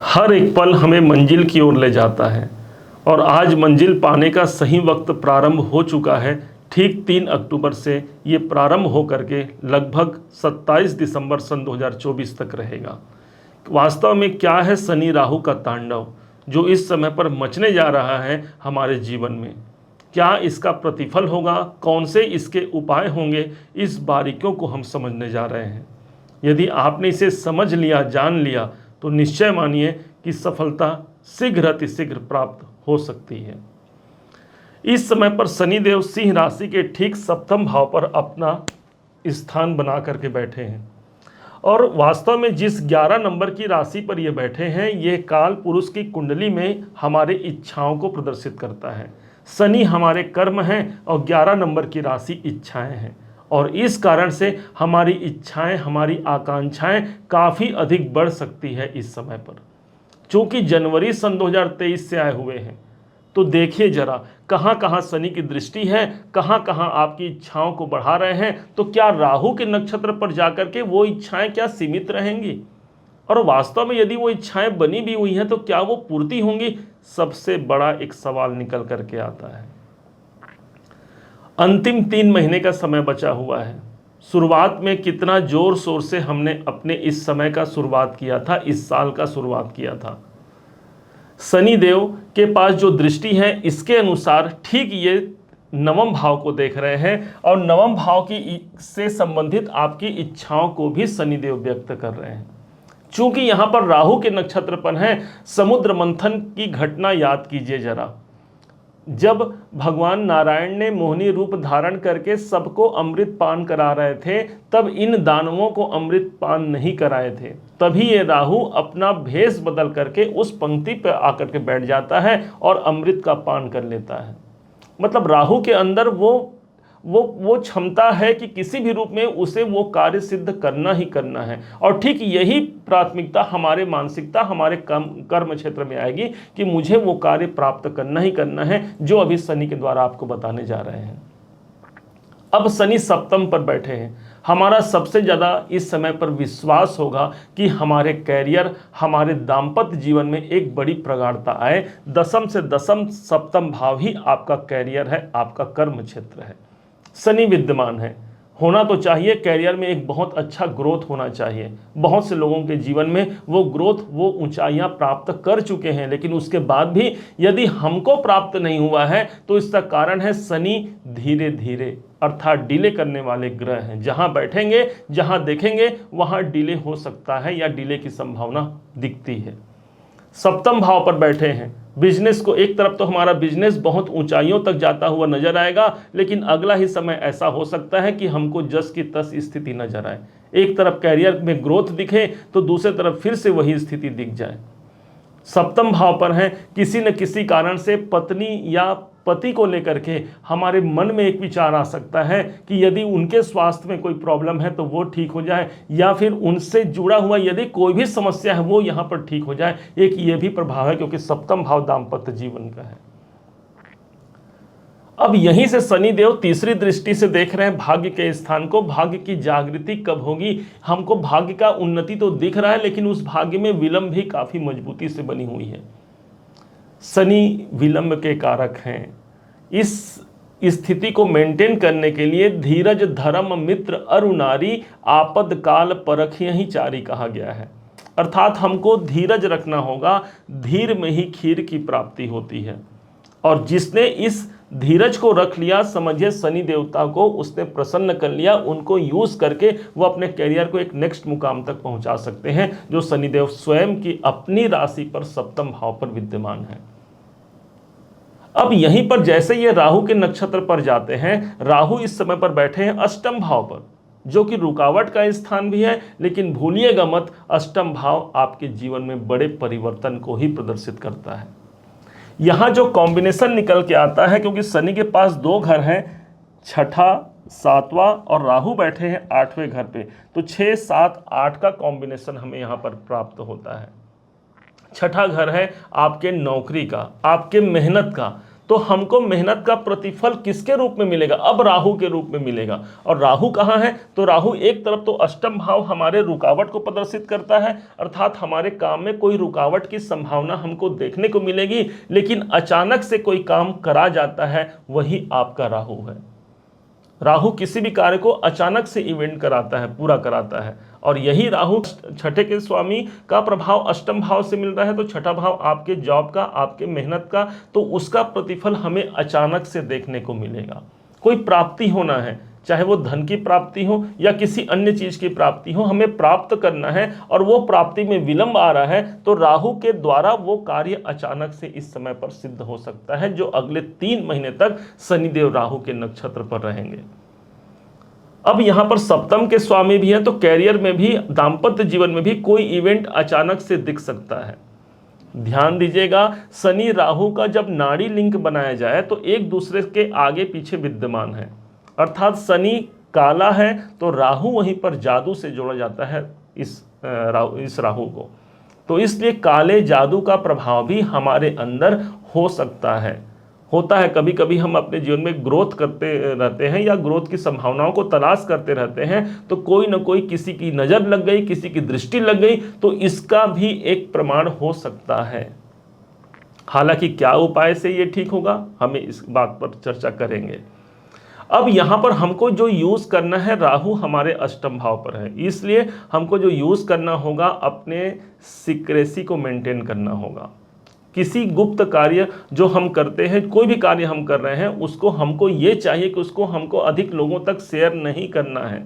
हर एक पल हमें मंजिल की ओर ले जाता है और आज मंजिल पाने का सही वक्त प्रारंभ हो चुका है। ठीक 3 अक्टूबर से ये प्रारंभ हो करके लगभग 27 दिसंबर सन 2024 तक रहेगा। वास्तव में क्या है शनि राहु का तांडव जो इस समय पर मचने जा रहा है हमारे जीवन में? क्या इसका प्रतिफल होगा? कौन से इसके उपाय होंगे? इस बारीकियों को हम समझने जा रहे हैं। यदि आपने इसे समझ लिया, जान लिया, तो निश्चय मानिए कि सफलता शीघ्र अतिशीघ्र प्राप्त हो सकती है। इस समय पर शनिदेव सिंह राशि के ठीक सप्तम भाव पर अपना स्थान बना करके बैठे हैं और वास्तव में जिस 11 नंबर की राशि पर ये बैठे हैं, ये काल पुरुष की कुंडली में हमारे इच्छाओं को प्रदर्शित करता है। शनि हमारे कर्म हैं और 11 नंबर की राशि इच्छाएं हैं और इस कारण से हमारी इच्छाएं, हमारी आकांक्षाएं काफ़ी अधिक बढ़ सकती है इस समय पर। चूँकि जनवरी सन 2023 से आए हुए हैं, तो देखिए जरा कहाँ कहाँ शनि की दृष्टि है, कहाँ कहाँ आपकी इच्छाओं को बढ़ा रहे हैं। तो क्या राहु के नक्षत्र पर जाकर के वो इच्छाएं क्या सीमित रहेंगी? और वास्तव में यदि वो इच्छाएं बनी भी हुई हैं तो क्या वो पूर्ति होंगी? सबसे बड़ा एक सवाल निकल करके आता है। अंतिम 3 महीने का समय बचा हुआ है। शुरुआत में कितना जोर शोर से हमने अपने इस समय का शुरुआत किया था, इस साल का शुरुआत किया था। शनि देव के पास जो दृष्टि है इसके अनुसार ठीक ये नवम भाव को देख रहे हैं और नवम भाव की से संबंधित आपकी इच्छाओं को भी शनि देव व्यक्त कर रहे हैं। चूंकि यहाँ पर राहु के नक्षत्र पर है, समुद्र मंथन की घटना याद कीजिए जरा। जब भगवान नारायण ने मोहिनी रूप धारण करके सबको अमृत पान करा रहे थे, तब इन दानवों को अमृत पान नहीं कराए थे। तभी ये राहु अपना भेष बदल करके उस पंक्ति पर आकर के बैठ जाता है और अमृत का पान कर लेता है। मतलब राहु के अंदर वो क्षमता है कि किसी भी रूप में उसे वो कार्य सिद्ध करना ही करना है। और ठीक यही प्राथमिकता हमारे मानसिकता, हमारे कर्म क्षेत्र में आएगी कि मुझे वो कार्य प्राप्त करना ही करना है, जो अभी शनि के द्वारा आपको बताने जा रहे हैं। अब शनि सप्तम पर बैठे हैं। हमारा सबसे ज़्यादा इस समय पर विश्वास होगा कि हमारे कैरियर, हमारे दाम्पत्य जीवन में एक बड़ी प्रगाढ़ता आए। दशम से दशम सप्तम भाव ही आपका कैरियर है, आपका कर्म क्षेत्र है। शनि विद्यमान है, होना तो चाहिए कैरियर में एक बहुत अच्छा ग्रोथ होना चाहिए। बहुत से लोगों के जीवन में वो ग्रोथ, वो ऊंचाइयां प्राप्त कर चुके हैं, लेकिन उसके बाद भी यदि हमको प्राप्त नहीं हुआ है तो इसका कारण है शनि धीरे धीरे अर्थात डिले करने वाले ग्रह हैं। जहां बैठेंगे, जहां देखेंगे वहां डिले हो सकता है या डिले की संभावना दिखती है। सप्तम भाव पर बैठे हैं। बिजनेस को, एक तरफ तो हमारा बिजनेस बहुत ऊंचाइयों तक जाता हुआ नजर आएगा, लेकिन अगला ही समय ऐसा हो सकता है कि हमको जस की तस स्थिति नजर आए। एक तरफ कैरियर में ग्रोथ दिखे तो दूसरी तरफ फिर से वही स्थिति दिख जाए। सप्तम भाव पर है, किसी न किसी कारण से पत्नी या पति को लेकर के हमारे मन में एक विचार आ सकता है कि यदि उनके स्वास्थ्य में कोई प्रॉब्लम है तो वो ठीक हो जाए, या फिर उनसे जुड़ा हुआ यदि कोई भी समस्या है वो यहाँ पर ठीक हो जाए। एक ये भी प्रभाव है क्योंकि सप्तम भाव दाम्पत्य जीवन का है। अब यहीं से शनि देव तीसरी दृष्टि से देख रहे हैं भाग्य के स्थान को। भाग्य की जागृति कब होगी? हमको भाग्य का उन्नति तो दिख रहा है, लेकिन उस भाग्य में विलंब भी काफी मजबूती से बनी हुई है। शनि विलंब के कारक हैं। इस स्थिति को मेंटेन करने के लिए धीरज धर्म मित्र अरु नारी आपद काल परखियहि ही चारी कहा गया है। अर्थात हमको धीरज रखना होगा, धीर में ही खीर की प्राप्ति होती है। और जिसने इस धीरज को रख लिया, समझिए शनि देवता को उसने प्रसन्न कर लिया। उनको यूज करके वो अपने कैरियर को एक नेक्स्ट मुकाम तक पहुंचा सकते हैं, जो शनिदेव स्वयं की अपनी राशि पर सप्तम भाव पर विद्यमान है। अब यहीं पर जैसे ये राहु के नक्षत्र पर जाते हैं, राहु इस समय पर बैठे हैं अष्टम भाव पर, जो कि रुकावट का स्थान भी है। लेकिन भूलिएगा मत, अष्टम भाव आपके जीवन में बड़े परिवर्तन को ही प्रदर्शित करता है। यहाँ जो कॉम्बिनेशन निकल के आता है, क्योंकि शनि के पास 2 घर हैं, छठा, सातवां, और राहु बैठे हैं 8वें घर पे, तो 6, 7, 8 का कॉम्बिनेशन हमें यहाँ पर प्राप्त होता है। छठा घर है आपके नौकरी का, आपके मेहनत का। तो हमको मेहनत का प्रतिफल किसके रूप में मिलेगा? अब राहु के रूप में मिलेगा। और राहु कहाँ है? तो राहु एक तरफ तो अष्टम भाव हमारे रुकावट को प्रदर्शित करता है, अर्थात हमारे काम में कोई रुकावट की संभावना हमको देखने को मिलेगी, लेकिन अचानक से कोई काम करा जाता है, वही आपका राहु है। राहु किसी भी कार्य को अचानक से इवेंट कराता है, पूरा कराता है। और यही राहु छठे के स्वामी का प्रभाव अष्टम भाव से मिल रहा है, तो छठा भाव आपके जॉब का, आपके मेहनत का, तो उसका प्रतिफल हमें अचानक से देखने को मिलेगा। कोई प्राप्ति होना है, चाहे वो धन की प्राप्ति हो या किसी अन्य चीज की प्राप्ति हो, हमें प्राप्त करना है और वो प्राप्ति में विलंब आ रहा है, तो राहु के द्वारा वो कार्य अचानक से इस समय पर सिद्ध हो सकता है, जो अगले 3 महीने तक शनिदेव राहु के नक्षत्र पर रहेंगे। अब यहां पर सप्तम के स्वामी भी हैं, तो कैरियर में भी, दाम्पत्य जीवन में भी कोई इवेंट अचानक से दिख सकता है। ध्यान दीजिएगा, शनि राहु का जब नाड़ी लिंक बनाया जाए तो एक दूसरे के आगे पीछे विद्यमान है, अर्थात शनि काला है तो राहु वहीं पर जादू से जोड़ा जाता है इस राहु को। तो इसलिए काले जादू का प्रभाव भी हमारे अंदर हो सकता है, होता है। कभी कभी हम अपने जीवन में ग्रोथ करते रहते हैं या ग्रोथ की संभावनाओं को तलाश करते रहते हैं, तो कोई ना कोई, किसी की नज़र लग गई, किसी की दृष्टि लग गई, तो इसका भी एक प्रमाण हो सकता है। हालांकि क्या उपाय से ये ठीक होगा, हमें इस बात पर चर्चा करेंगे। अब यहाँ पर हमको जो यूज़ करना है, राहु हमारे अष्टम भाव पर है, इसलिए हमको जो यूज़ करना होगा, अपने सीक्रेसी को मेंटेन करना होगा। किसी गुप्त कार्य जो हम करते हैं, कोई भी कार्य हम कर रहे हैं, उसको हमको ये चाहिए कि उसको हमको अधिक लोगों तक शेयर नहीं करना है।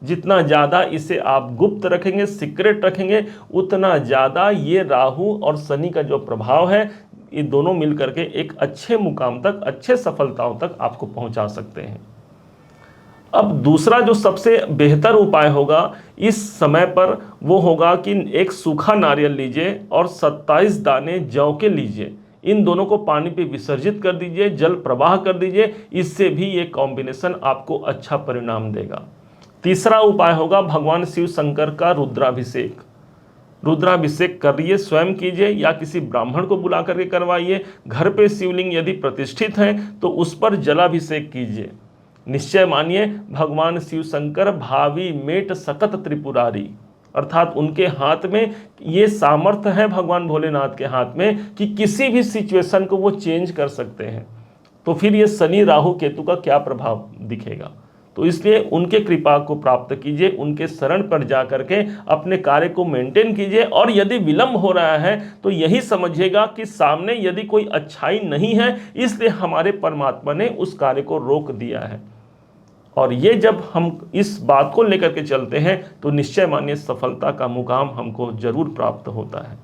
जितना ज़्यादा इसे आप गुप्त रखेंगे, सीक्रेट रखेंगे, उतना ज़्यादा ये राहु और शनि का जो प्रभाव है, ये दोनों मिल करके एक अच्छे मुकाम तक, अच्छे सफलताओं तक आपको पहुंचा सकते हैं। अब दूसरा जो सबसे बेहतर उपाय होगा इस समय पर, वो होगा कि एक सूखा नारियल लीजिए और 27 दाने जौ के लीजिए, इन दोनों को पानी पे विसर्जित कर दीजिए, जल प्रवाह कर दीजिए, इससे भी ये कॉम्बिनेशन आपको अच्छा परिणाम देगा। तीसरा उपाय होगा भगवान शिव शंकर का रुद्राभिषेक। रुद्राभिषेक करिए, स्वयं कीजिए या किसी ब्राह्मण को बुला करके करवाइए। घर पे शिवलिंग यदि प्रतिष्ठित है तो उस पर जलाभिषेक कीजिए। निश्चय मानिए, भगवान शिव शंकर भावी मेट सकत त्रिपुरारी, अर्थात उनके हाथ में ये सामर्थ्य है, भगवान भोलेनाथ के हाथ में, कि किसी भी सिचुएशन को वो चेंज कर सकते हैं। तो फिर ये शनि राहु केतु का क्या प्रभाव दिखेगा? तो इसलिए उनके कृपा को प्राप्त कीजिए, उनके शरण पर जा करके अपने कार्य को मेंटेन कीजिए। और यदि विलंब हो रहा है तो यही समझिएगा कि सामने यदि कोई अच्छाई नहीं है, इसलिए हमारे परमात्मा ने उस कार्य को रोक दिया है। और ये जब हम इस बात को लेकर के चलते हैं तो निश्चय मानिए सफलता का मुकाम हमको जरूर प्राप्त होता है।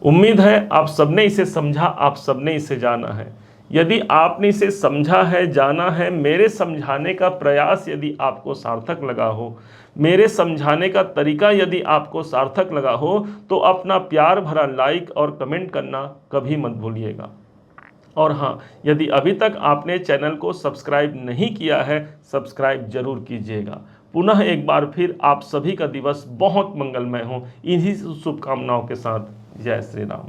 उम्मीद है आप सबने इसे समझा, आप सबने इसे जाना है। यदि आपने इसे समझा है, जाना है, मेरे समझाने का प्रयास यदि आपको सार्थक लगा हो, मेरे समझाने का तरीका यदि आपको सार्थक लगा हो, तो अपना प्यार भरा लाइक और कमेंट करना कभी मत भूलिएगा। और हाँ, यदि अभी तक आपने चैनल को सब्सक्राइब नहीं किया है, सब्सक्राइब जरूर कीजिएगा। पुनः एक बार फिर आप सभी का दिवस बहुत मंगलमय हो, इन्हीं शुभकामनाओं के साथ। जय श्री राम।